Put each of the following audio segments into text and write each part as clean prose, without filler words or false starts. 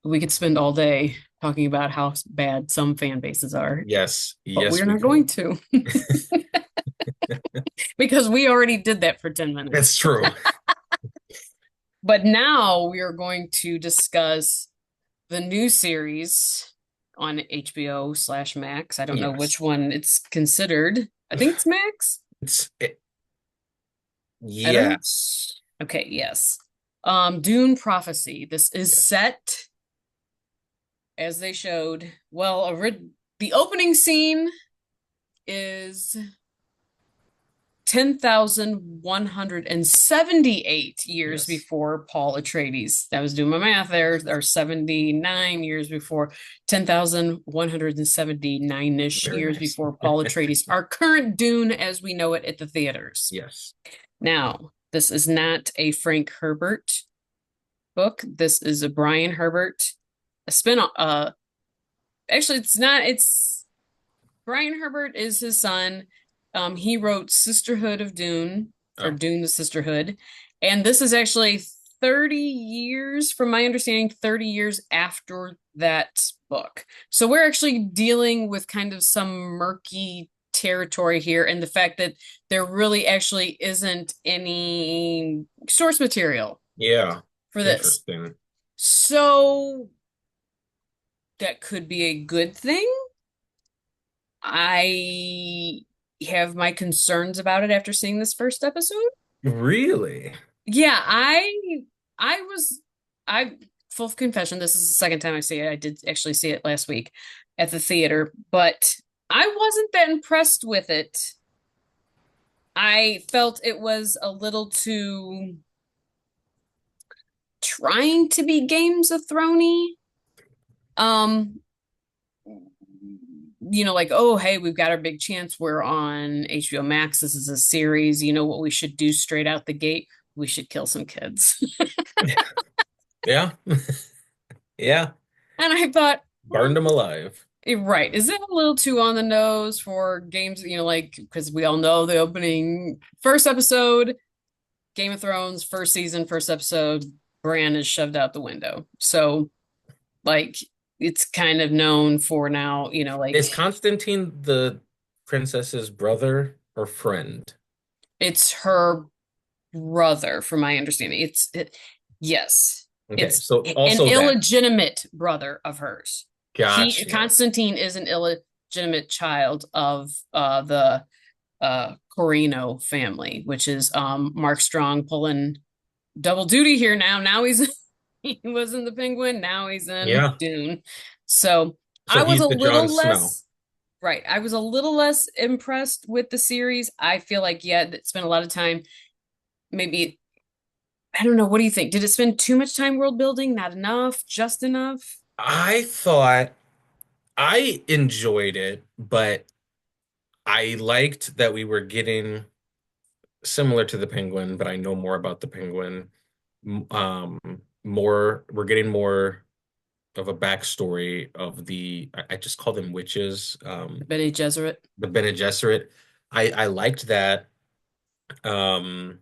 We could spend all day talking about how bad some fan bases are, Yes, but yes, we're we not going could. to because we already did that for 10 That's minutes. true. But now we are going to discuss the new series on HBO/Max. I don't know Yes. which one it's considered. I think it's Max. It's I don't know. yes. Okay, yes. Dune Prophecy. This is Yes. set as they showed. Well, the opening scene is 10,178 years Yes. before Paul Atreides. I was doing my math there. Or 79 years before, 10,179-ish Very years nice. before Paul Atreides. Our current Dune as we know it at the theaters. Yes. Now, this is not a Frank Herbert book. This is a Brian Herbert, a spin-off. Actually, it's not. It's Brian Herbert is his son. He wrote Sisterhood of Dune, or Oh, Dune the Sisterhood. And this is actually 30 years, from my understanding, 30 years after that book. So we're actually dealing with kind of some murky territory here, and the fact that there really actually isn't any source material yeah. for this. Interesting. So that could be a good thing. I have my concerns about it after seeing this first episode. Really? Yeah, I was I full confession, this is the second time I see it. I did actually see it last week at the theater, but I wasn't that impressed with it. I felt it was a little too trying to be Games of Thrones-y. Um, like, oh, hey, we've got our big chance. We're on HBO Max. This is a series. You know what we should do straight out the gate? We should kill some kids. Yeah. Yeah. And I thought, Burned him alive. right, is that a little too on the nose for games, like, because we all know the opening first episode, Game of Thrones, first season, first episode, Bran is shoved out the window. So, like, it's kind of known for now, like, Is Constantine the princess's brother or friend? it's her brother, from my understanding. Yes, Okay, it's so an also that. illegitimate brother of hers. Gotcha. Constantine is an illegitimate child of the Corino family, which is Mark Strong pulling double duty here now. Now he's he was in the Penguin, now he's in Yeah. Dune. So I So was he's a the Jon little Snow. less right. I was a little less impressed with the series. I feel like, yeah, it spent a lot of time. Maybe I don't know. What do you think? Did it spend too much time world building? Not enough? Just enough? I thought I enjoyed it, but I liked that we were getting similar to the Penguin, but I know more about the Penguin. Um, we're getting more of a backstory of I just call them witches, Bene Gesserit? the Bene Gesserit. I liked that, um,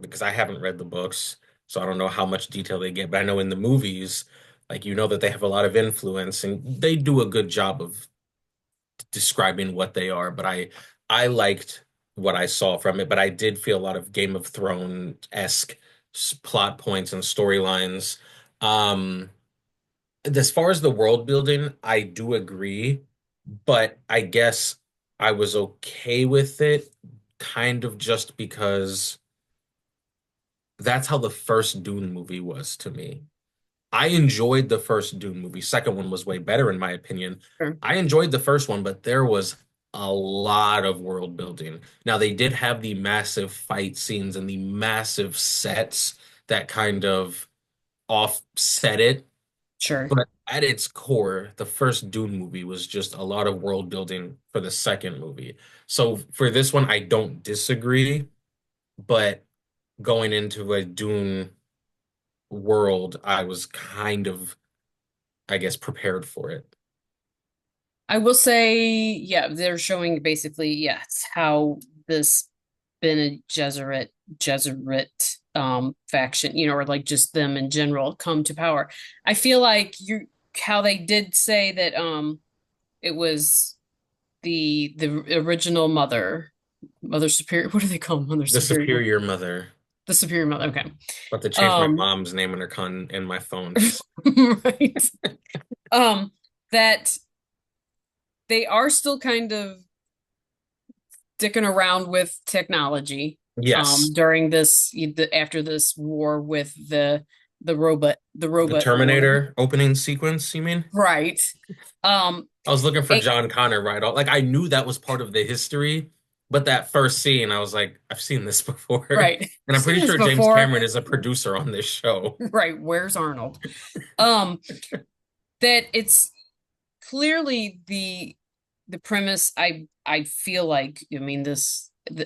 because I haven't read the books, so I don't know how much detail they get, but I know in the movies, like that they have a lot of influence and they do a good job of describing what they are, but I liked what I saw from it, but I did feel a lot of Game of Thrones-esque plot points and storylines. Um, as far as the world building, I do agree, but I guess I was okay with it kind of just because that's how the first Dune movie was to me. I enjoyed the first Dune movie. Second one was way better in my opinion. Sure. I enjoyed the first one, but there was a lot of world building. Now they did have the massive fight scenes and the massive sets that kind of offset it, Sure. but at its core, the first Dune movie was just a lot of world building for the second movie. So for this one, I don't disagree, but going into a Dune world, I was kind of, I guess, prepared for it. I will say, yeah, they're showing basically, yes, how this Bene Gesserit Jesuit faction, or like just them in general come to power. I feel like you how they did say that it was the original mother superior. What do they call mother The superior? superior mother. The superior mother. Okay. About to change my Um, mom's name in her in my phone just right. That they are still kind of dicking around with technology yes. during this after this war with the The robot war. Terminator opening sequence, you mean? Right. Um I was looking for a- John Connor right off. Like I knew that was part of the history, but that first scene, I was like, I've seen this before. right. And I'm Seen pretty this sure James before. Cameron is a producer on this show. Right, where's Arnold? Um that it's clearly the premise. I feel like, I mean,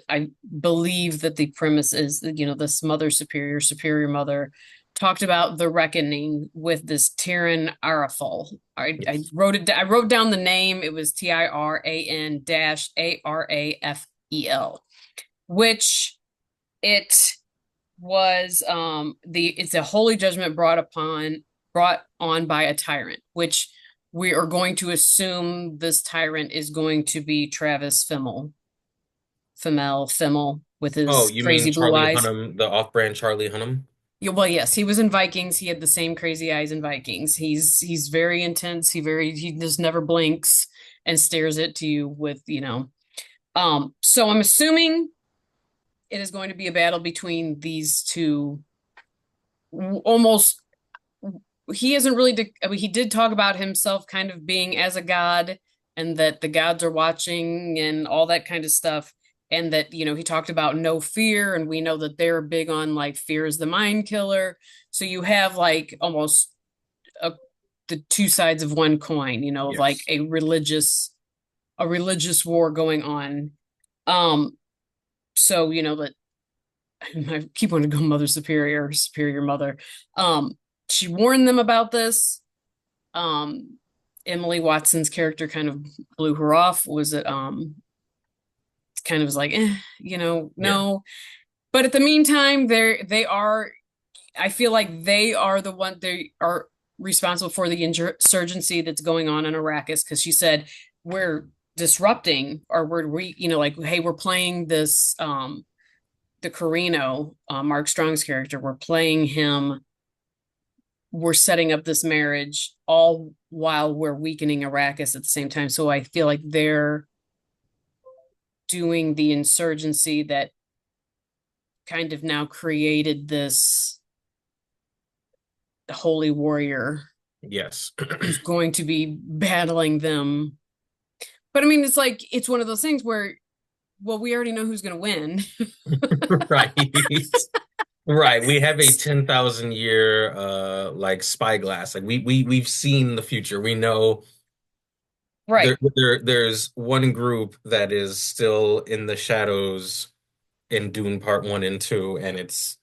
I believe that the premise is that, this mother superior mother talked about the reckoning with this Tyran Arafel. I Yes. wrote it I wrote down the name. It was Tiran dash Arafel, which it was it's a holy judgment brought on by a tyrant, which we are going to assume this tyrant is going to be Travis Fimmel with Oh, his you mean crazy blue Charlie eyes. Hunnam, the off-brand Charlie Hunnam? Yeah, well, yes, he was in Vikings. He had the same crazy eyes in Vikings. He's very intense. He just never blinks and stares at you with, so I'm assuming it is going to be a battle between these two almost. He isn't really, I mean, he did talk about himself kind of being as a god, and that the gods are watching and all that kind of stuff. And that, he talked about no fear, and we know that they're big on like fear is the mind killer. So you have like almost a, the two sides of one coin, of like Yes. a religious war going on. Um, so that I keep wanting to go mother superior mother. Um, she warned them about this. um Emily Watson's character kind of blew her off. Was it kind of was like, Yeah. no. But at the meantime, they are, I feel like they are responsible for the insurgency that's going on in Arrakis, because she said we're disrupting, or like, hey, we're playing this the Carino, Mark Strong's character, we're setting up this marriage all while we're weakening Arrakis at the same time. So I feel like they're doing the insurgency that kind of now created this holy warrior Yes. who's going to be battling them. But I mean, it's one of those things where, well, we already know who's going to win. Right. Right. We have a 10,000 year like spyglass. Like we've seen the future. We know Right. there's one group that is still in the shadows in Dune Part 1 and 2, and it's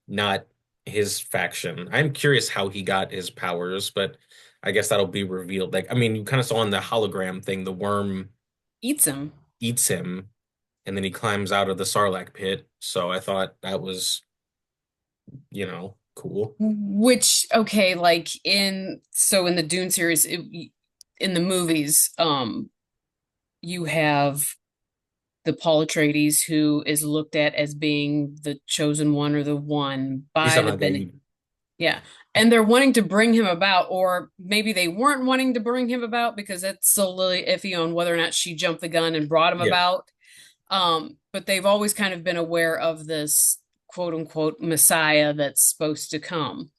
not his faction. I'm curious how he got his powers, but I guess that'll be revealed. Like, I mean, you kind of saw in the hologram thing, the worm Eats him. eats him, and then he climbs out of the Sarlacc pit. So I thought that was, cool. Which, okay, like in the Dune series, in the movies, you have the Paul Atreides, who is looked at as being the chosen one, or the one He's by on the like Ben. Yeah. And they're wanting to bring him about, or maybe they weren't wanting to bring him about because that's still really iffy on whether or not she jumped the gun and brought him yeah, about. But they've always kind of been aware of this quote unquote Messiah that's supposed to come.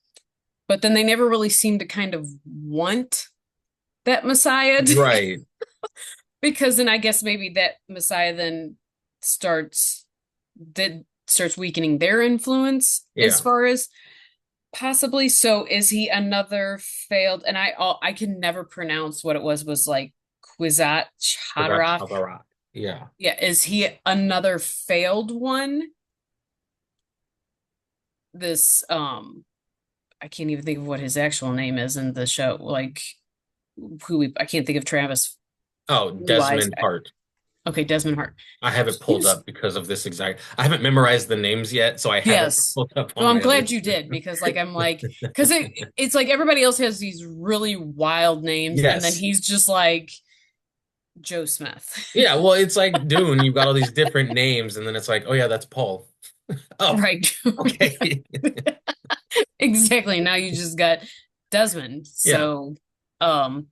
But then they never really seem to kind of want that Messiah right. because then I guess maybe that Messiah then starts starts weakening their influence as Yeah. far as possibly. So is he another failed? And I can never pronounce what it was like Kwisatz But that's Haderach. Hazarat. Yeah. Yeah, is he another failed one? This I can't even think of what his actual name is in the show. Like I can't think of Travis Oh, Blue Eyes. Desmond Hart. Okay, Desmond Hart. I have it pulled He's up because of this exact. I haven't memorized the names yet, so I have it yes. pulled up Well, on I'm my glad list. you did because like I'm like because it's like everybody else has these really wild names and then Yes. he's just like Joe Smith. Yeah, well, it's like Dune. You've got all these different names, and then it's like, oh yeah, that's Paul. Oh, Right. okay. Exactly. Now you just got Desmond. Yeah. So um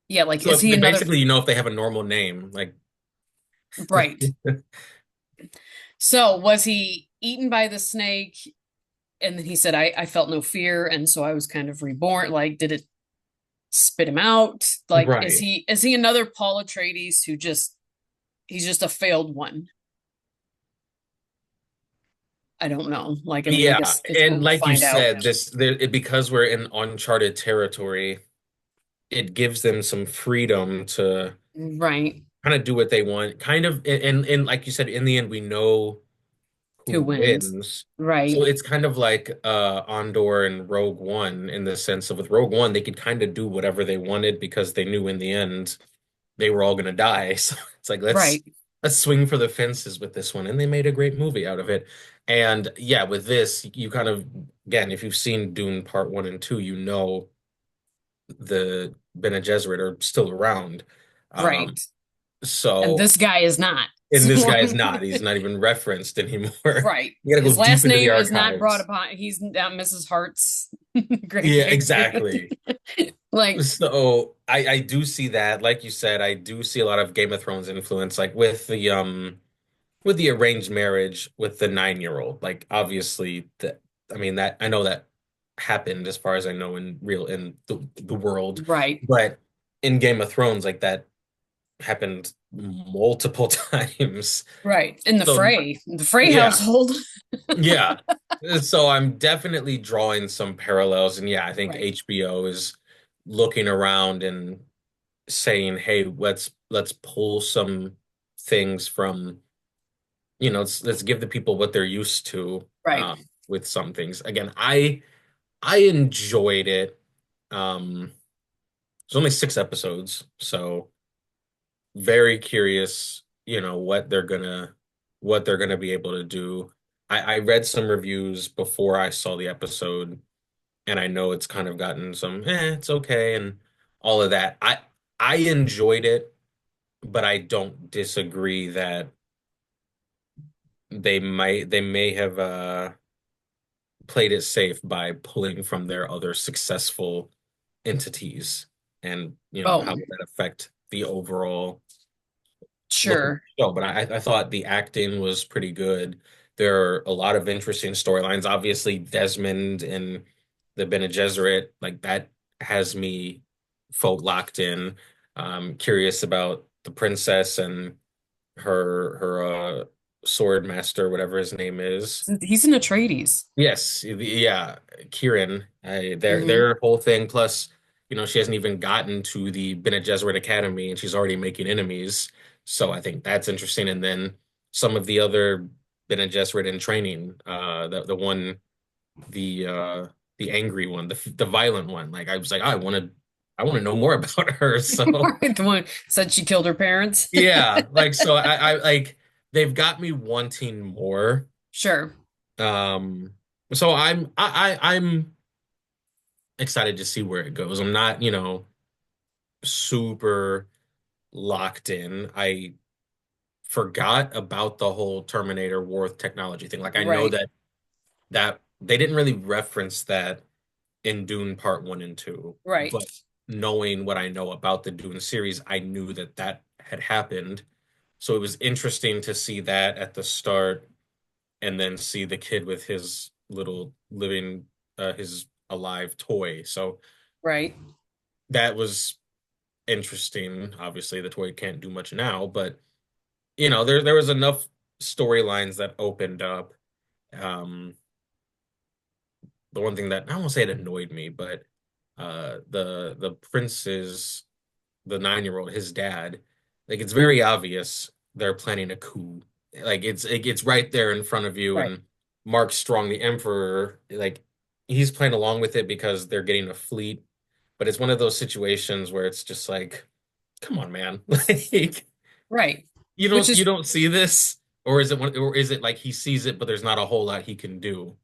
yeah, like So is he another basically, you know if they have a normal name, like right. So was he eaten by the snake? And then he said, I felt no fear, and so I was kind of reborn. Like, did it spit him out? Like, right. is he another Paul Atreides who just he's just a failed one? I don't know. Like, I mean, I Yeah, guess and we'll like you find out. said, because we're in uncharted territory, it gives them some freedom to Right. kind of do what they want. Kind of, and like you said, in the end, we know Who who wins? wins. So Right. it's kind of like Andor and Rogue One in the sense of with Rogue One, they could kind of do whatever they wanted because they knew in the end they were all gonna die. So it's like Right. let's swing for the fences with this one. And they made a great movie out of it. And yeah, with this, you kind of again, if you've seen Dune Part One and Two, you know the Bene Gesserit are still around. Right. Um, And so this guy is not. and this So guy is not. He's not even referenced anymore. right. You gotta go His deep last into the name is not brought archives. upon. He's not Mrs. Hart's Yeah, grandparent. exactly. Like, So I do see that. Like you said, I do see a lot of Game of Thrones influence, like with the arranged marriage with the 9-year-old. Like obviously that I mean that I know that happened as far as I know in the world. right. But in Game of Thrones, like that happened multiple times. Right. In So the Frey yeah. household. Yeah. So I'm definitely drawing some parallels. And yeah, I think Right. HBO is looking around and saying, hey, let's pull some things from, let's give the people what they're used to Right. with some things. Again, I enjoyed it. There's only 6 episodes, so very curious, what they're gonna be able to do. I read some reviews before I saw the episode, and I know it's kind of gotten some, it's okay, and all of that. I enjoyed it, but I don't disagree that they may have played it safe by pulling from their other successful entities, and how Oh, would that affect the overall look at sure. the show. But I thought the acting was pretty good. There are a lot of interesting storylines. Obviously, Desmond and the Bene Gesserit, like that has me folk locked in. Curious about the princess and her sword master, whatever his name is. He's an Atreides. Yes, yeah, Kieran. Hmm. Their whole thing. Plus, she hasn't even gotten to the Bene Gesserit Academy, and she's already making enemies. So I think that's interesting. And then some of the other Bene Gesserit in training. The one, the uh, the angry one, the violent one. Like I was like, I want to know more about her. So Right. The one said she killed her parents. yeah, like so I like they've got me wanting more. Sure. Um, so I'm excited to see where it goes. I'm not, super locked in. I forgot about the whole Terminator War with technology thing. Like I know Right. that they didn't really reference that in Dune Part 1 and 2, Right. but knowing what I know about the Dune series, I knew that that had happened. So it was interesting to see that at the start and then see the kid with his little living his alive toy. So Right. that was interesting. Obviously, the toy can't do much now, but there was enough storylines that opened up. Um, the one thing that I won't say it annoyed me, but the prince's the 9-year-old, his dad, like it's very obvious they're planning a coup. Like it's right there in front of you, Right. and Mark Strong, the Emperor, like he's playing along with it because they're getting a fleet. But it's one of those situations where it's just like, come on, man. Like Right. which you is, don't see this, or is it like he sees it, but there's not a whole lot he can do?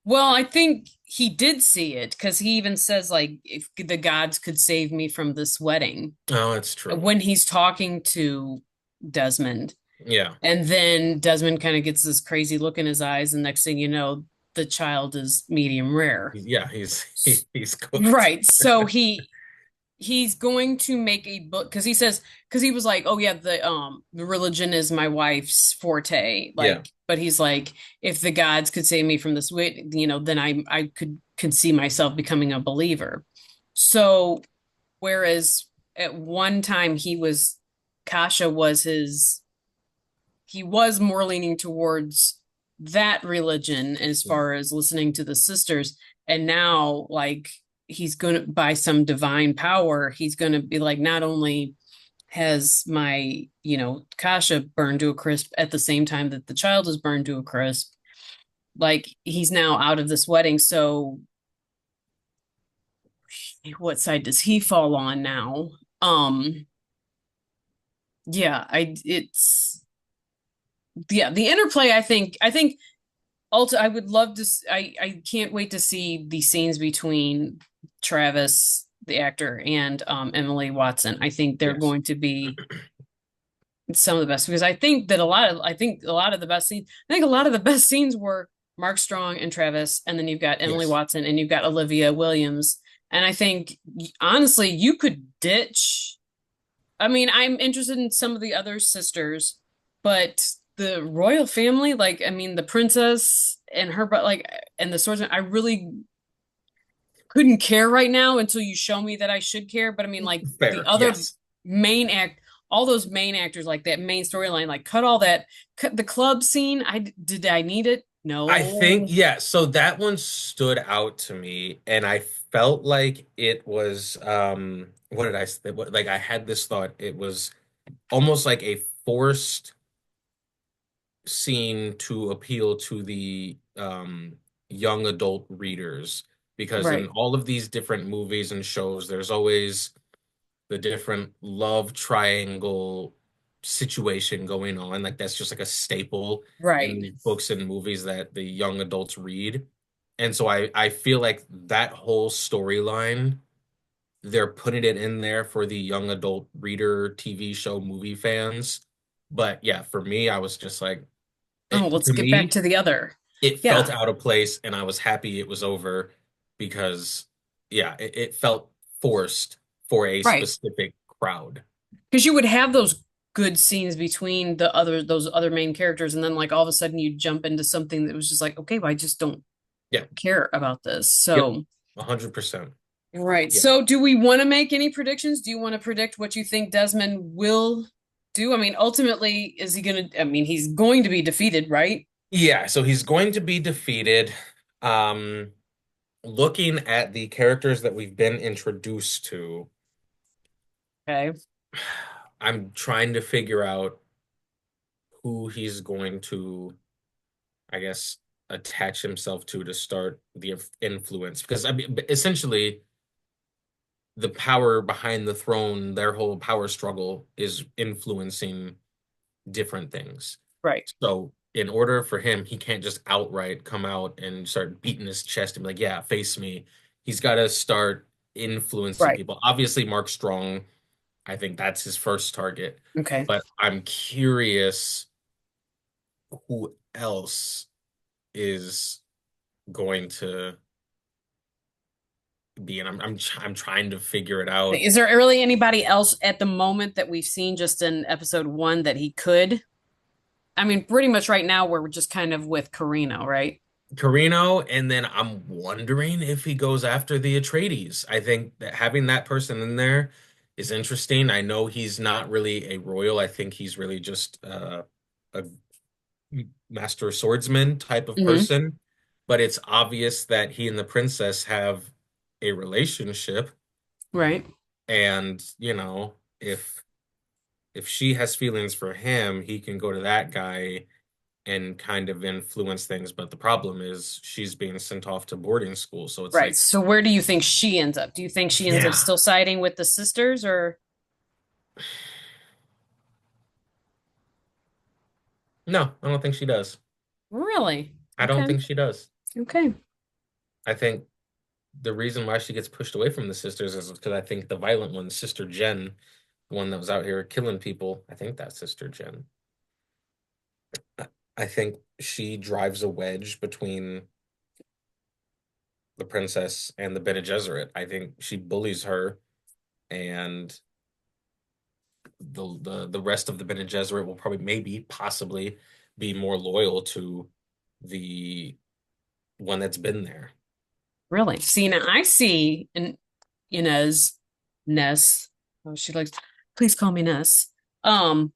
well, I think he did see it because he even says, like, if the gods could save me from this wedding Oh, that's true. when he's talking to Desmond. Yeah. And then Desmond kind of gets this crazy look in his eyes, and next thing you know, the child is medium rare. Yeah, he's cooked. Right. So he's going to make a book because he says because he was like, oh yeah, the religion is my wife's forte. Yeah. Like, but he's like, if the gods could save me from this way, then I could see myself becoming a believer. So whereas at one time Kasha was his he was more leaning towards that religion as Yeah. far as listening to the sisters. And now, like, he's going to, by some divine power, he's going to be like, not only has my, Kasha burned to a crisp at the same time that the child is burned to a crisp, like, he's now out of this wedding. So, what side does he fall on now? Yeah, the interplay, I think also, I would love to. I can't wait to see the scenes between Travis, the actor, and Emily Watson. I think they're Yes. going to be some of the best because I think a lot of the best scenes. I think a lot of the best scenes were Mark Strong and Travis, and then you've got Emily Yes. Watson and you've got Olivia Williams. And I think honestly, you could ditch. I mean, I'm interested in some of the other sisters, but the royal family, like, I mean, the princess and her, but like, and the swordsman, I really couldn't care right now until you show me that I should care. But I mean, like, the Fair. other Yes. main act, all those main actors, like that main storyline, like, cut all that, cut the club scene. Did I need it? I think, No. yeah, so that one stood out to me, and I felt like it was what did I say? Like I had this thought it was almost like a forced scene to appeal to the young adult readers because in Right, all of these different movies and shows there's always the different love triangle situation going on. Like that's just like a staple in right. these books and movies that the young adults read. And so I feel like that whole storyline, they're putting it in there for the young adult reader, TV show, movie fans. But yeah, for me, I was just like, Oh, let's to get back me, to the other. it felt Yeah, out of place, and I was happy it was over because, yeah, it felt forced for a right. specific crowd. Because you would have those good scenes between those other main characters, and then like all of a sudden you jump into something that was just like, okay, well, I just don't Yeah. care about this. Yep. So, 100%. right. Yeah. So, do we want to make any predictions? Do you want to predict what you think Desmond will do? I mean, ultimately, is he going to? I mean, he's going to be defeated, right? Yeah. So he's going to be defeated. Um, Looking at the characters that we've been introduced to, Okay. I'm trying to figure out who he's going to, I guess, attach himself to start the influence. Because I mean, essentially, the power behind the throne, their whole power struggle is influencing different things. Right. So, in order for him, he can't just outright come out and start beating his chest and be like, "Yeah, face me." He's got to start influencing Right. people. Obviously, Mark Strong, I think that's his first target. Okay. But I'm curious who else is going to be, and I'm trying to figure it out. Is there really anybody else at the moment that we've seen just in episode one that he could? I mean, pretty much right now we're just kind of with Carino, right? Carino, and then I'm wondering if he goes after the Atreides. I think that having that person in there is interesting. I know he's not really a royal. I think he's really just a master swordsman type of Hmm. person. But it's obvious that he and the princess have a relationship, Right. and if she has feelings for him, he can go to that guy and kind of influence things. But the problem is she's being sent off to boarding school. So it's Right. like, So where do you think she ends up? Do you think she ends up yeah, still siding with the sisters or No, I don't think she does. Really? I don't Okay. think she does. Okay. I think the reason why she gets pushed away from the sisters is because I think the violent one, Sister Jen, the one that was out here killing people, I think that's Sister Jen. I think she drives a wedge between the princess and the Bene Gesserit. I think she bullies her, and the rest of the Bene Gesserit will probably, maybe, possibly be more loyal to the one that's been there. Really? See, now I see an Inez, Ness. Oh, she likes, please call me Ness. Um,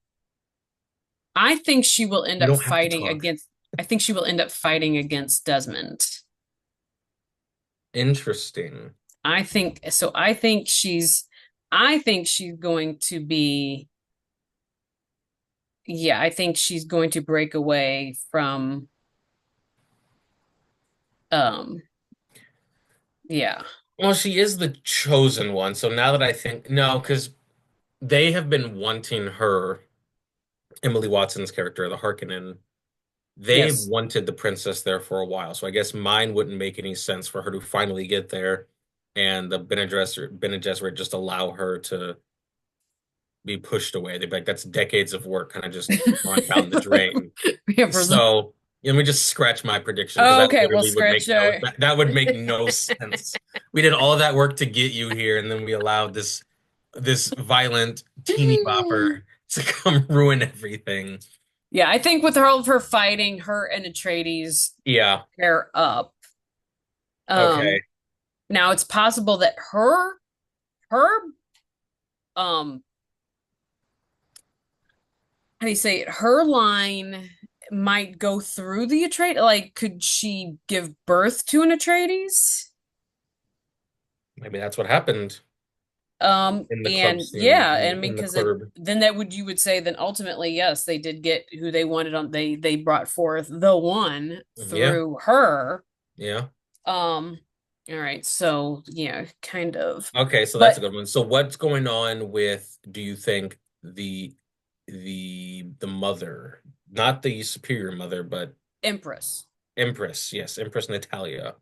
I think she will end You up don't have to fighting talk. against, I think she will end up fighting against Desmond. Interesting. I think so. I think she's going to be, yeah, I think she's going to break away from, um, yeah, Well, she is the chosen one. So now that I think, no, because they have been wanting her, Emily Watson's character, the Harkonnen, they've yes, wanted the princess there for a while. So I guess mine wouldn't make any sense for her to finally get there and the Bene Gesserit just allow her to be pushed away. They'd be like, that's decades of work kind of just gone down the drain. yeah, for the, So let me just scratch my prediction because oh, that okay, well, literally would scratch, make that would make no sense. We did all that work to get you here, and then we allowed this violent teeny bopper to come ruin everything. yeah, I think with all of her fighting, her and Atreides Yeah. pair up. Okay. Um, Now it's possible that her um how do you say it? Her line might go through the Atreides. Like, could she give birth to an Atreides? Maybe that's what happened in the club And scene yeah, in and the in the because it club. then that would you would say then ultimately yes, they did get who they wanted on they brought forth the one Yeah. through her. Yeah. Um, all right, so yeah, kind of. Okay, so that's a But good one. So what's going on with, do you think, the mother, not the superior mother, but Empress. Empress, yes, Empress Natalia.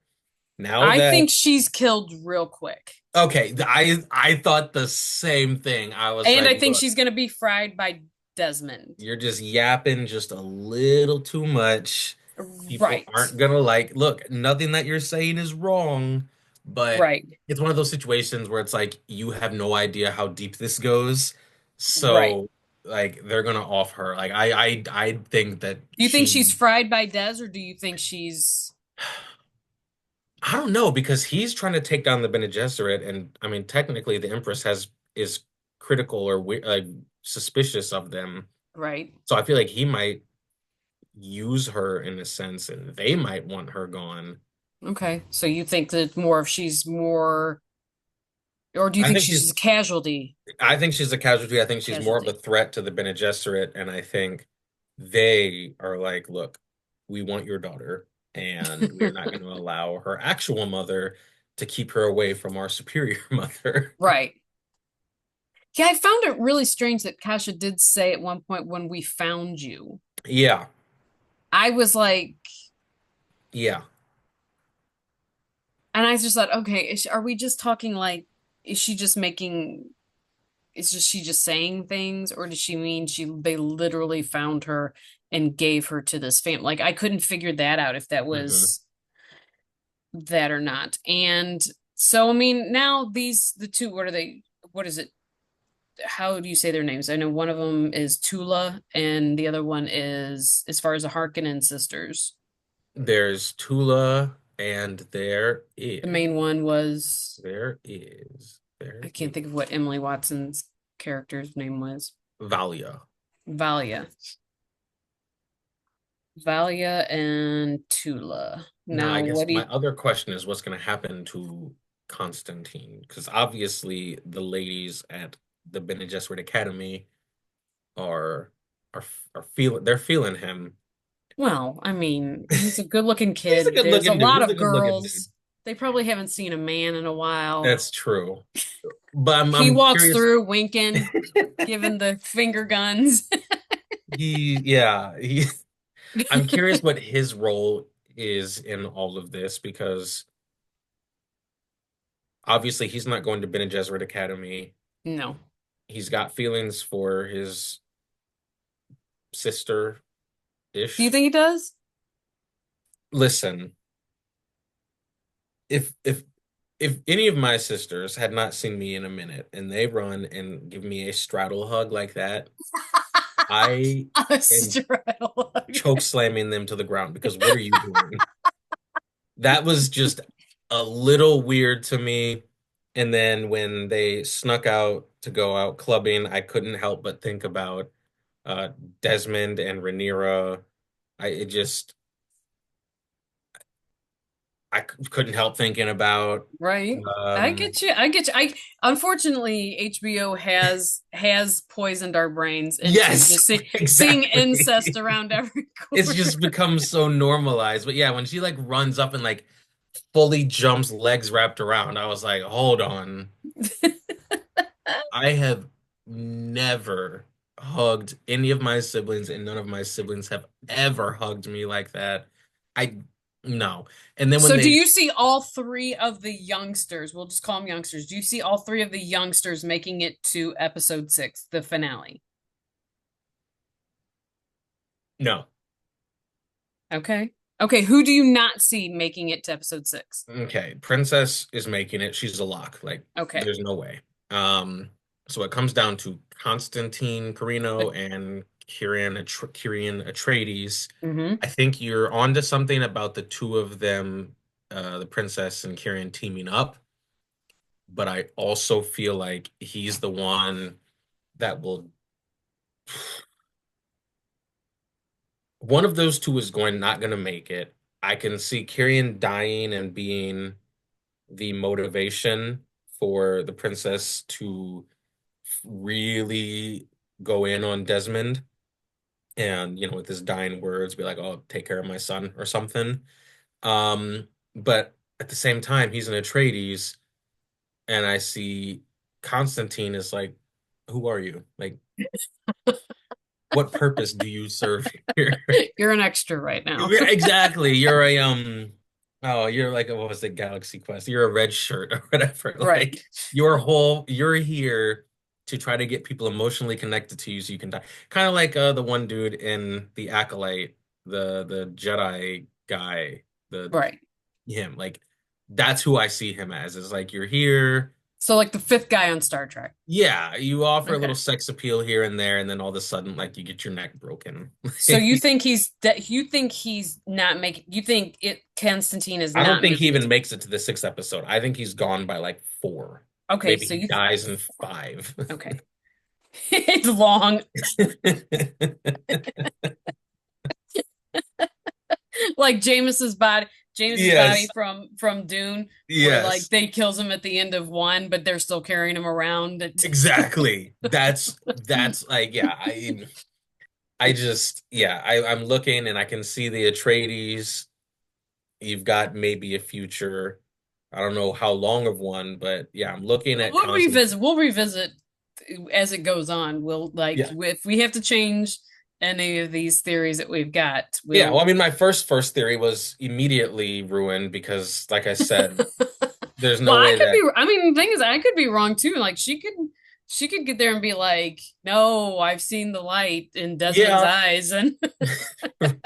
Now I that think she's killed real quick. okay, I thought the same thing. I was And like, I think look, she's going to be fried by Desmond. you're just yapping just a little too much. People Right. aren't gonna like, look, nothing that you're saying is wrong, but Right. it's one of those situations where it's like you have no idea how deep this goes. Right. So like they're gonna off her. Like I think that Do you think she she's fried by Des or do you think she's I don't know because he's trying to take down the Bene Gesserit, and I mean technically the Empress has is critical or like suspicious of them. right? So I feel like he might use her in a sense, and they might want her gone. Okay. So you think that more of she's more or do you I think think she's she's just a casualty? I think she's a casualty. I think she's more of a Casualty. threat to the Bene Gesserit, and I think they are like, look, we want your daughter, and we are not going to allow her actual mother to keep her away from our superior mother. Right. Yeah, I found it really strange that Kasha did say at one point when we found you. Yeah, I was like, yeah. and I just thought, okay, are we just talking like, is she just making is just she just saying things, or does she mean they literally found her and gave her to this family? Like I couldn't figure that out if that Hmm. was that or not. And so I mean, now the two what are they? What is it? How do you say their names? I know one of them is Tula, and the other one is as far as the Harkonnen sisters. There's Tula, and The main one was I there can't is think of what Emily Watson's character's name was. Valia. Valia. Valia and Tula. Now, I Now, guess what do my you? other question is what's going to happen to Constantine? Because obviously the ladies at the Bene Gesserit Academy are are are feeling they're feeling him. Well, I mean, he's a good-looking He's a kid. good There's a looking dude. lot He's a of good looking dude. girls. They probably haven't seen a man in a while. That's true. But He I'm walks curious. through winking, giving the finger guns. I'm curious what his role is in all of this because obviously he's not going to Bene Gesserit Academy. No. He's got feelings for his sister-ish. Do you think he does? Listen, if if if any of my sisters had not seen me in a minute and they run and give me a straddle hug like that, I A am straddle. choke slamming them to the ground because what are you doing? That was just a little weird to me. And then when they snuck out to go out clubbing, I couldn't help but think about uh, Desmond and Rhaenyra. I it just couldn't help thinking about Right. I um get you. I get you. I unfortunately HBO has poisoned our brains into yes, just seeing incest exactly. around every It's corner. just become so normalized. But yeah, when she like runs up and like fully jumps, legs wrapped around, I was like, hold on. I have never hugged any of my siblings, and none of my siblings have ever hugged me like that. I no. And then when So do they you see all three of the youngsters? We'll just call them youngsters. Do you see all three of the youngsters making it to episode 6, the finale? no. Okay. Okay, who do you not see making it to episode 6? Okay, Princess is making it. She's a lock. Like, Okay. there's no way. So it comes down to Constantine Carino and Kyrian Atreides. Mm-hmm. I think you're onto something about the two of them, the princess and Kyrian teaming up, but I also feel like he's the one that will. One of those two is not going to make it. I can see Kyrian dying and being the motivation for the princess to really go in on Desmond and, with his dying words, be like, "Oh, take care of my son" or something. But at the same time, he's an Atreides, and I see Constantine is like, "Who are you? Like, what purpose do you serve here?" You're an extra right now. Yeah, exactly. You're a oh, you're like what was it, Galaxy Quest? You're a red shirt or whatever. Right. Like you're here to try to get people emotionally connected to you so you can die. Kind of like the one dude in The Acolyte, the Jedi guy, the Right. him. Like that's who I see him as. Is like you're here. So like the fifth guy on Star Trek. Yeah, you offer a Okay. little sex appeal here and there, and then all of a sudden, like you get your neck broken. So you think he's not making you think it Constantine is I don't not think he making it even to makes it to the sixth episode. I think he's gone by like four. Okay, Maybe so he you dies in five. okay. It's long. Like Jameis's body Yes, from Dune, where like yes, they kills him at the end of one, but they're still carrying him around. exactly. That's like yeah. I just yeah. I'm looking and I can see the Atreides. You've got maybe a future. I don't know how long of one, but yeah, I'm looking at We'll constant. revisit. We'll revisit as it goes on. We'll like Yeah, if we have to change any of these theories that we've got, yeah. Well, we'll I mean, my first theory was immediately ruined because, like I said, there's Well, no I way could be. that. I mean, the thing is, I could be wrong too. Like she could get there and be like, "No, I've seen the light in Desmond's Yeah, eyes," and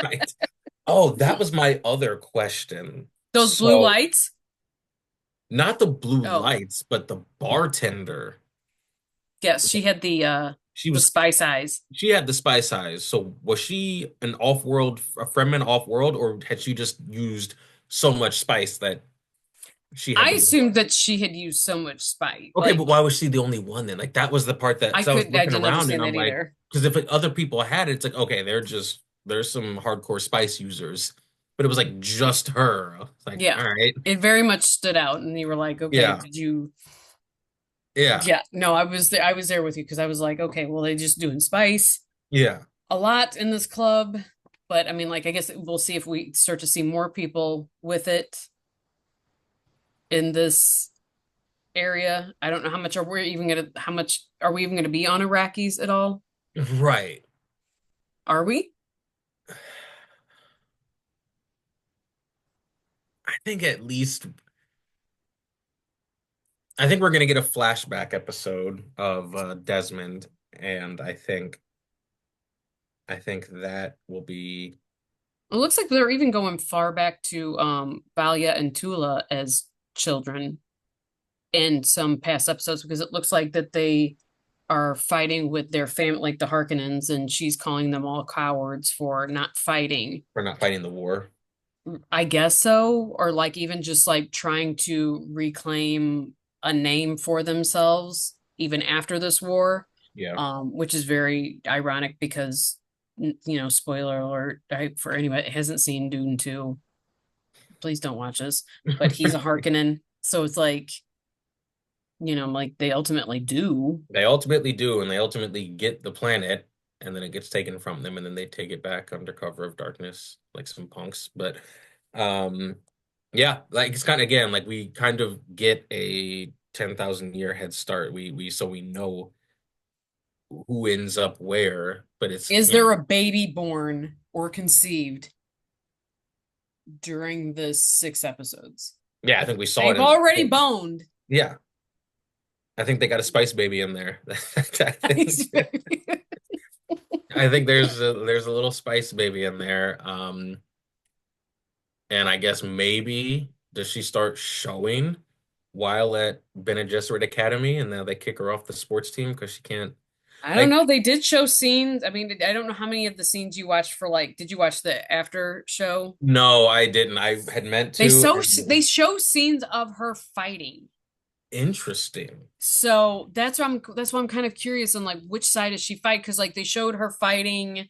right. Oh, that was my other question. those blue So, lights. not the blue Oh, lights, but the bartender. yes, she had She the was spice eyes. she had the spice eyes. So, was she an off-world, a Fremen off-world, or had she just used so much spice that she had I the blue assumed eyes? that she had used so much spice. Okay, but Like why was she the only one then? Like that was the part that because I was I looking didn't around and understand I'm that like, either. because if other people had it, it's like okay, there's some hardcore spice users, but it was like just her. It's like Yeah, all right, it very much stood out, and you were like, "Okay, yeah, did you?" yeah, Yeah, no, I was there. I was there with you because I was like, "Okay, well, they just doing spice yeah. a lot in this club." But I mean, like, I guess we'll see if we start to see more people with it in this area. I don't know how much are we even gonna be on Iraqis at all? Right. Are we? I think at least I think we're gonna get a flashback episode of Desmond, and I think that will be. It looks like they're even going far back to Valia and Tula as children in some past episodes because it looks like that they are fighting with their family, like the Harkonnens, and she's calling them all cowards for not fighting. We're not fighting the war. I guess so, or like even just like trying to reclaim a name for themselves even after this war, Yeah. which is very ironic because spoiler alert for anybody that hasn't seen Dune 2, please don't watch this, but he's a Harkonnen, so it's like, like they ultimately do. They ultimately do, and they ultimately get the planet, and then it gets taken from them, and then they take it back under cover of darkness, like some punks. But um, yeah, like it's kind of again, like we kind of get a 10,000 year head start. We know who ends up where, but it's Is there a baby born or conceived during the 6 episodes? yeah, I think we saw it They've in already boned. yeah. I think they got a spice baby in there. I think I think there's a little spice baby in there. And I guess maybe does she start showing while at Bene Gesserit Academy, and now they kick her off the sports team because she can't I don't like. know. They did show scenes. I mean, I don't know how many of the scenes you watched for like, did you watch the after show? No, I didn't. I had meant to. They And show scenes of her fighting. interesting. So that's why I'm kind of curious on like which side does she fight? Because like they showed her fighting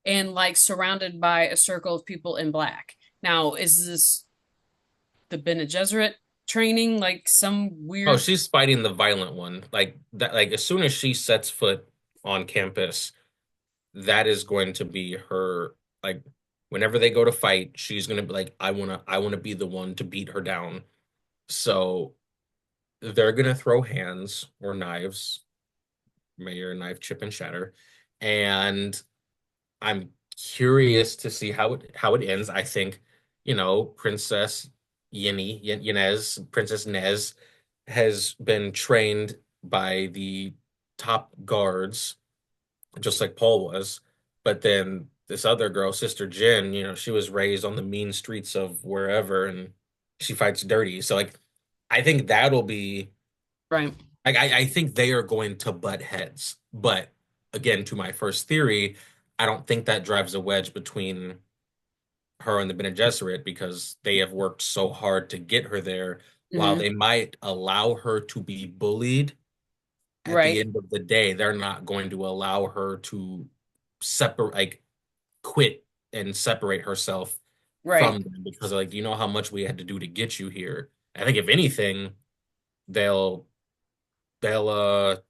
and like surrounded by a circle of people in black. Now, is this the Bene Gesserit training? Like some Oh, weird. she's fighting the violent one. Like that. Like as soon as she sets foot on campus, that is going to be her. Like whenever they go to fight, she's gonna be like, I wanna be the one to beat her down. So they're gonna throw hands or knives. May your knife chip and shatter. And I'm curious to see how it ends. I think, Princess Princess Nez has been trained by the top guards, just like Paul was. But then this other girl, Sister Jin, she was raised on the mean streets of wherever, and she fights dirty. So like, I think that'll be Right. like I think they are going to butt heads. But again, to my first theory, I don't think that drives a wedge between her and the Bene Gesserit because they have worked so hard to get her there. While Hmm. they might allow her to be bullied, at the Right. end of the day, they're not going to allow her to separate, like quit and separate herself Right. from them because like, do you know how much we had to do to get you here? I think if anything, they'll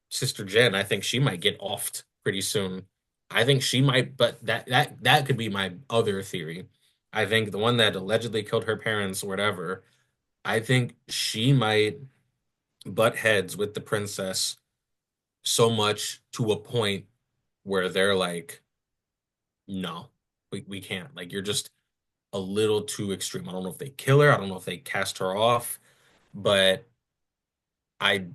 Sister Jen, I think she might get offed pretty soon. I think she might, but that could be my other theory. I think the one that allegedly killed her parents or whatever, I think she might butt heads with the princess so much to a point where they're like, no, we can't. Like you're just a little too extreme. I don't know if they kill her, I don't know if they cast her off, but I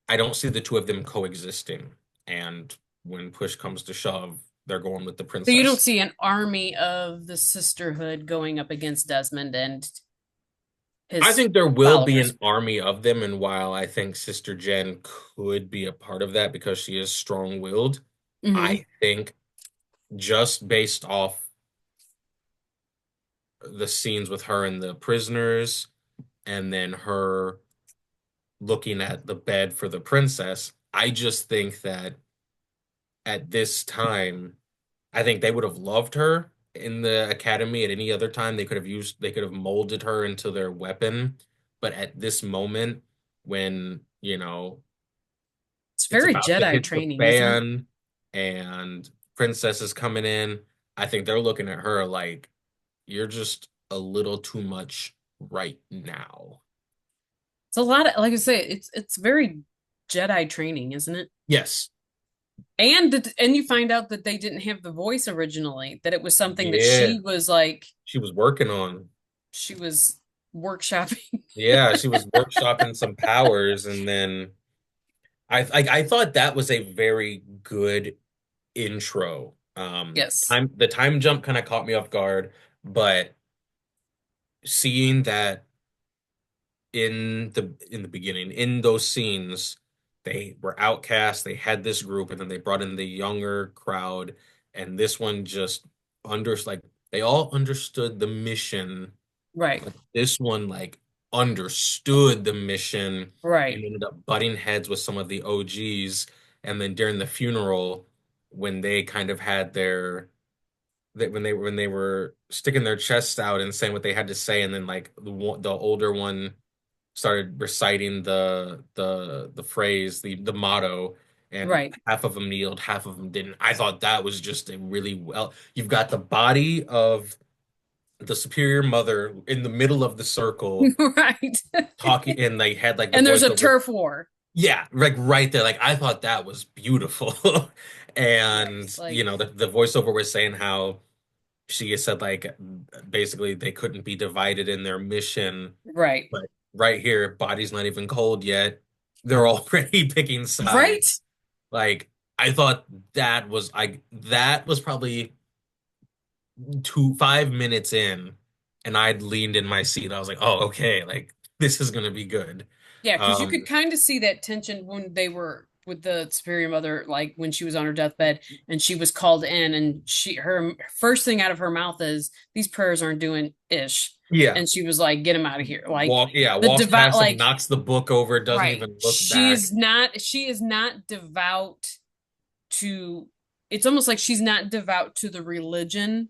I don't see the two of them coexisting. And when push comes to shove, they're going with the So you don't princess. see an army of the sisterhood going up against Desmond and I his think there will be followers. an army of them, and while I think Sister Jen could be a part of that because she is strong-willed, Hmm. I think just based off the scenes with her and the prisoners, and then her looking at the bed for the princess, I just think that at this time I think they would have loved her in the academy at any other time. They could have molded her into their weapon. But at this moment, when, It's it's very about to Jedi hit the training, isn't it? fan and Princess is coming in, I think they're looking at her like, you're just a little too much right now. It's a lot of, like I say, it's very Jedi training, isn't it? Yes. And you find out that they didn't have the voice originally, that it was something that Yeah, she was working on. she was workshopping. Yeah, she was workshopping some powers, and then I thought that was a very good intro. Yes. The time jump kind of caught me off guard, but seeing that in the beginning, in those scenes, they were outcasts, they had this group, and then they brought in the younger crowd, and this one just like they all understood the mission, Right. but this one like understood the mission and Right. ended up butting heads with some of the OGs. And then during the funeral, when they kind of had when they were sticking their chests out and saying what they had to say, and then like the older one started reciting the phrase, the motto, and Right. half of them kneeled, half of them didn't. I thought that was just a really well. You've got the body of the superior mother in the middle of the circle Right. talking, and they had like the And there's a voiceover. turf war. Yeah, like right there. Like I thought that was beautiful. Right. And Like, the voiceover was saying how she said like basically they couldn't be divided in their mission, right. but right here, body's not even cold yet. They're already picking Right. sides. Like I thought that was probably 5 minutes in, and I'd leaned in my seat. I was like, oh, okay, like this is gonna be good. Yeah, because you could Um, kind of see that tension when they were with the superior mother, like when she was on her deathbed and she was called in, and her first thing out of her mouth is, "These prayers aren't doing ish," yeah, and she was like, "Get him out of here!" Like the walks devout, past him, like knocks the book over, doesn't right. even look back. She is not devout to. It's almost like she's not devout to the religion.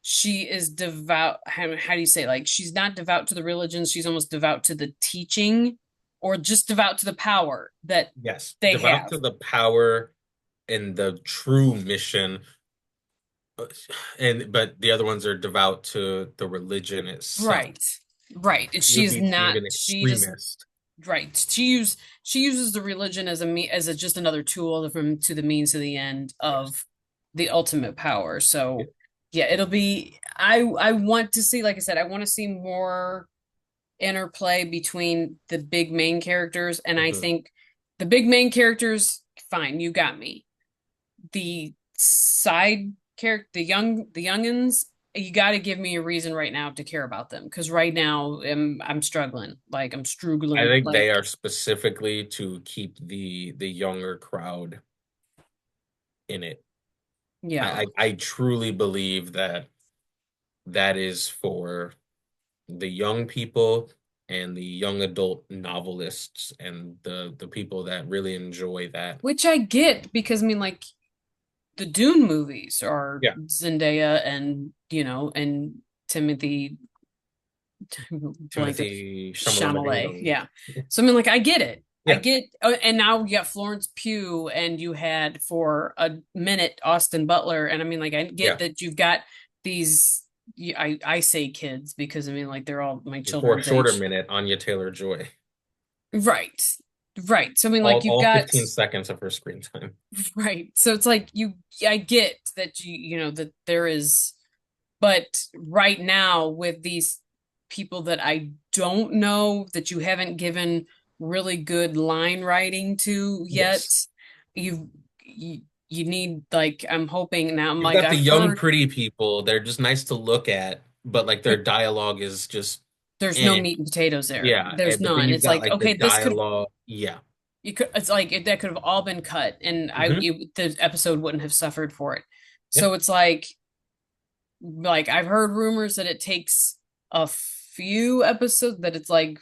She is devout. How do you say? Like she's not devout to the religion. She's almost devout to the teaching, or just devout to the power that Yes, they devout have. to the power and the true mission, and but the other ones are devout to the religion itself. Right. Right. And It would she's be not. deemed an She just extremist. right. She uses the religion as just another tool from to the means to the end Yes. of the ultimate power. Yeah. So yeah, it'll be. I want to see. Like I said, I want to see more interplay between the big main characters. And I Mhm. think the big main characters, fine, you got me. The side character, the youngins, you got to give me a reason right now to care about them. Because right now, I'm struggling. Like I'm I struggling. think Like they are specifically to keep the younger crowd in it. yeah. I truly believe that that is for the young people and the young adult novelists and the people that really enjoy that. Which I get because I mean, like the Dune movies are Yeah. Zendaya and and Timothy blank Timothy Chalamet. Chalamet. Yeah. So I mean, like, I get it. I Yeah. get, and now you got Florence Pugh, and you had for a minute Austin Butler, and I mean, like, I get Yeah. that you've got these. I say kids because I mean, like, they're all my For a children's shorter age, minute, Anya Taylor-Joy. right? Right. So I mean, like, you've All got 15 seconds of her screen time. right. So it's like I get that that there is, but right now with these people that I don't know that you haven't given really good line writing to yet, Yes. you you need like I'm hoping now I'm You've like got the I've young, heard pretty people. They're just nice to look at, but like their but dialogue is just there's no eh. meat and potatoes there. Yeah. There's But then none. you've It's got like like the okay, this could dialogue. Yeah. you could it's like that could have all been cut and Hmm. the episode wouldn't have suffered for it. Yeah. So it's like I've heard rumors that it takes a few episodes that it's like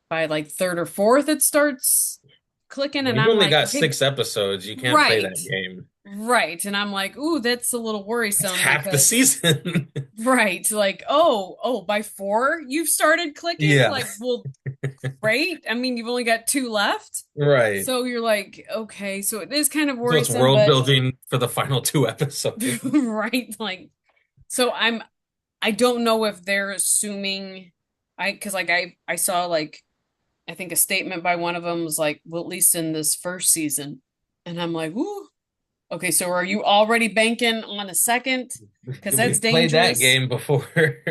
by like third or fourth it starts clicking and You've I'm only like got okay 6 episodes. You can't play right that game. right and I'm like ooh that's a little That's worrisome half the because season. right like oh by four you've started clicking Yeah. like well great I mean you've only got two left Right. so you're like okay so it is kind of So it's worrisome world but building for the final two episodes. right like so I don't know if they're assuming I because like I saw like I think a statement by one of them was like, well, at least in this first season. And I'm like, ooh, okay, so are you already banking on a second? Because that's We've played that dangerous. game before.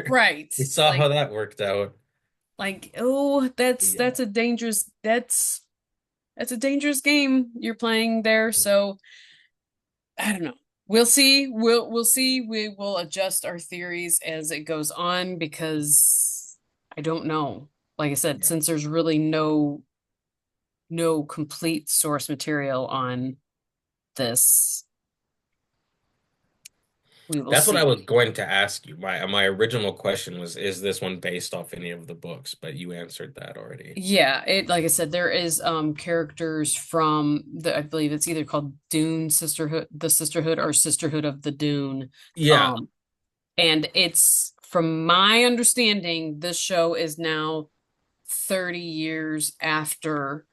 Right. We saw how that worked out. Oh, Yeah. that's a dangerous game you're playing there. So I don't know. We'll see. We'll see. We will adjust our theories as it goes on because I don't know. Like I said, Yeah. since there's really no complete source material on this, we will That's what I see. was going to ask you. My original question was, is this one based off any of the books? But you answered that already. Yeah, it like I said, there is characters from the I believe it's either called Dune Sisterhood, the Sisterhood or Sisterhood of the Dune. Yeah. Um and it's from my understanding, this show is now 30 years after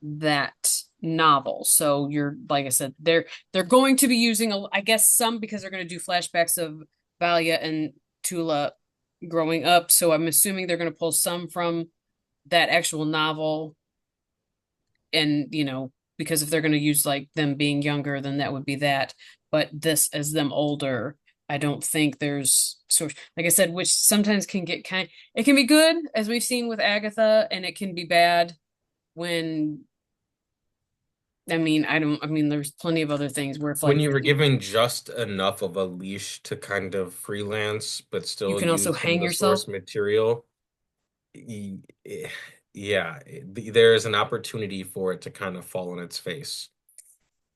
that novel. So you're like I said, they're going to be using I guess some because they're going to do flashbacks of Valia and Tula growing up. So I'm assuming they're going to pull some from that actual novel and because if they're going to use like them being younger then that would be that, but this as them older, I don't think there's sort like I said, which sometimes can get it can be good as we've seen with Agatha and it can be bad when I mean there's plenty of other things where if When like you were giving just enough of a leash to kind of freelance, but you still can also use some of hang the yourself. source material, yeah, there's an opportunity for it to kind of fall on its face.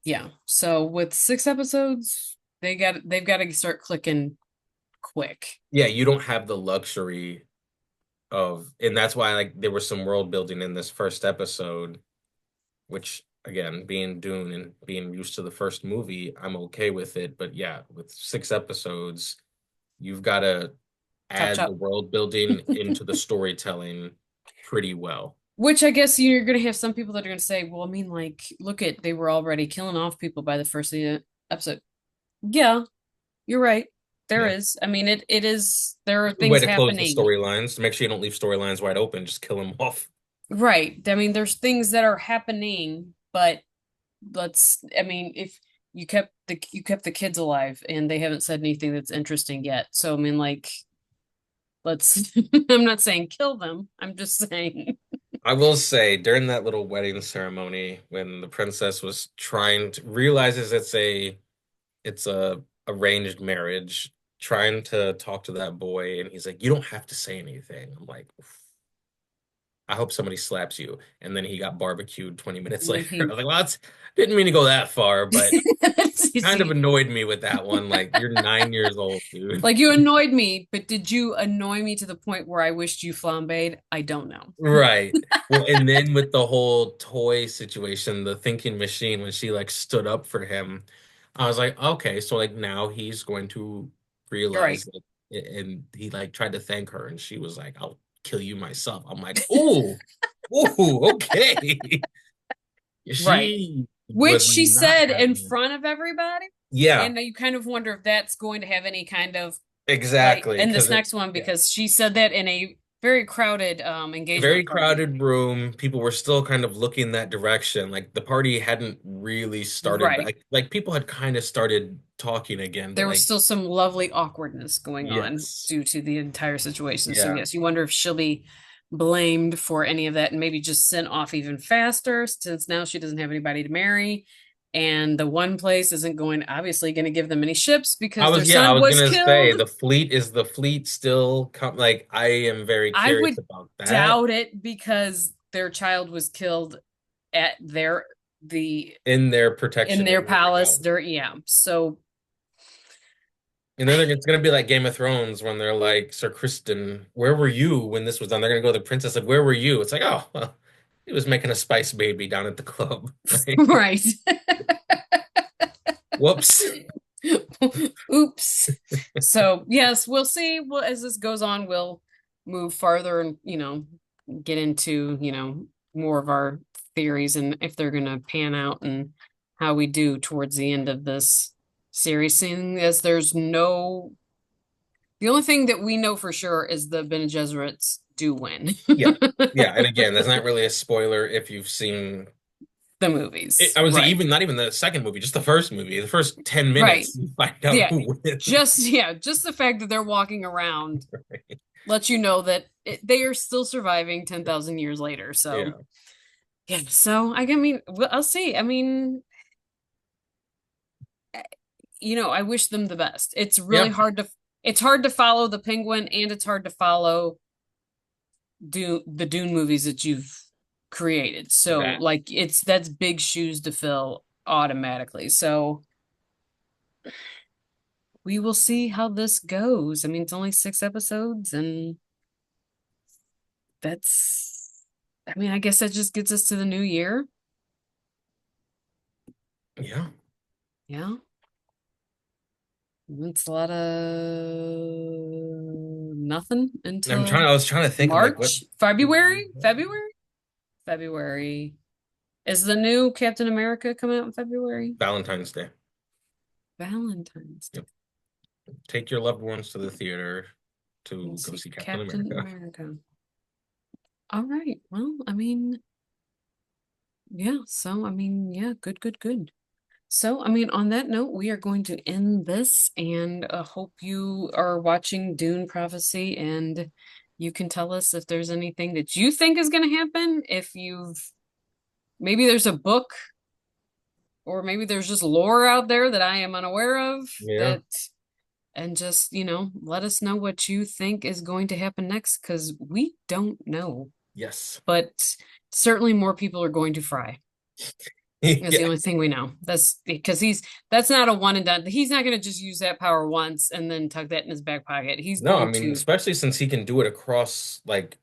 Yeah, so with 6 episodes they've got to start clicking quick. Yeah, you don't have the luxury of, and that's why like there was some world building in this first episode, which again, being Dune and being used to the first movie, I'm okay with it. But yeah, with 6 episodes, you've got to Chop add the chop. world building into the storytelling pretty well. Which I guess you're going to have some people that are going to say, well, I mean, like, look at, they were already killing off people by the first episode. Yeah, you're right. There Yeah. is. I mean, it is, there are Good way things to close the happening. storylines to make sure you don't leave storylines wide open. Just kill them off. Right. I mean, there's things that are happening, but I mean, if you kept the kids alive and they haven't said anything that's interesting yet. So, I mean, like, let's, I'm not saying kill them. I'm just saying, I will say during that little wedding ceremony when the princess was trying to realizes it's a arranged marriage, trying to talk to that boy, and he's like, "You don't have to say anything." I'm like, I hope somebody slaps you. And then he got barbecued 20 minutes later. I he, was like, well, that's didn't mean to go that far, but kind of see, annoyed me with that one. Like, you're 9 years old, dude. like you annoyed me, but did you annoy me to the point where I wished you flambéed? I don't know. Right. Well, and then with the whole toy situation, the thinking machine, when she like stood up for him, I was like, okay, so like now he's going to You're right. realize that, and he like tried to thank her, and she was like, I'll kill you myself. I'm like, oh, oh, okay. Right. She Which was she not said in having it. front of everybody. Yeah, And you kind of wonder if that's going to have any kind of like exactly. in this Because next one, yeah, because she said that in a very crowded engagement very party. crowded room. People were still kind of looking that direction. Like the party hadn't really started. Right. Like people had kind of started talking again, but There was like still some lovely awkwardness going on yes, due to the entire situation. So yeah. yes, you wonder if she'll be blamed for any of that and maybe just sent off even faster since now she doesn't have anybody to marry. And the one place isn't going obviously going to give them any ships because their I son was was gonna say killed. the fleet still come? Like I am very I curious would about that doubt it because their child was killed at the in their in protection their and moving palace. out. There, yeah. So And then it's gonna be like Game of Thrones when they're like, Sir Kristen, where were you when this was done? They're gonna go to the princess like, where were you? It's like, oh, well, he was making a spice baby down at the club. Like, right. whoops. Oops. So yes, we'll see. Well, as this goes on, we'll move farther and get into more of our theories and if they're gonna pan out and how we do towards the end of this series. Seeing as the only thing that we know for sure is the Bene Gesserits do win. Yeah. Yeah. And again, that's not really a spoiler if you've seen the movies. I would say Right. even not even the second movie, just the first movie. The first 10 Right. minutes, you find out Yeah. who wins. Just the fact that they're walking around lets you know that they are still surviving 10,000 years later. So, Yeah. yeah. So, I mean, I'll see. I mean, I wish them the best. Yeah. It's hard to follow the Penguin and it's hard to follow the Dune movies that you've created. So, That. like, that's big shoes to fill automatically. So, we will see how this goes. I mean, it's only 6 episodes, and I mean, I guess that just gets us to the new year. Yeah. Yeah. It's a lot of nothing until I was trying to think of like what March, February. Is the new Captain America coming out in February? Valentine's Day. Valentine's Day. Yep. Take your loved ones to the theater We'll to go see see Captain Captain America. America. All right. Well, I mean, yeah. So, I mean, yeah, good, good, good. So, I mean, on that note, we are going to end this and hope you are watching Dune Prophecy and you can tell us if there's anything that you think is going to happen. If maybe there's a book or maybe there's just lore out there that I am unaware of Yeah. and just, let us know what you think is going to happen next because we don't know. Yes. But certainly more people are going to fry. Is the Yeah. only thing we know. That's because that's not a one and done. He's not going to just use that power once and then tuck that in his back pocket. He's No, I going mean, to, especially since he can do it across like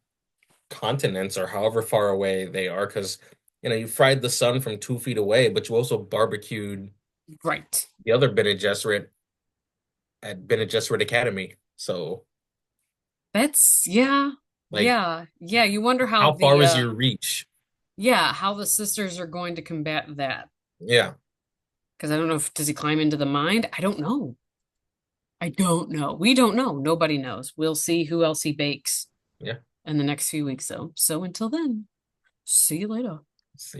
continents or however far away they are, because you fried the sun from 2 feet away, but you also barbecued right. the other Bene Gesserit at Bene Gesserit Academy. So, That's yeah. like, Yeah. Yeah. You wonder how how far is your reach? how the sisters are going to combat that. Yeah, Because I don't know if does he climb into the mind? I don't know. I don't know. We don't know. Nobody knows. We'll see who else he bakes yeah. in the next few weeks though. So until then, see you later.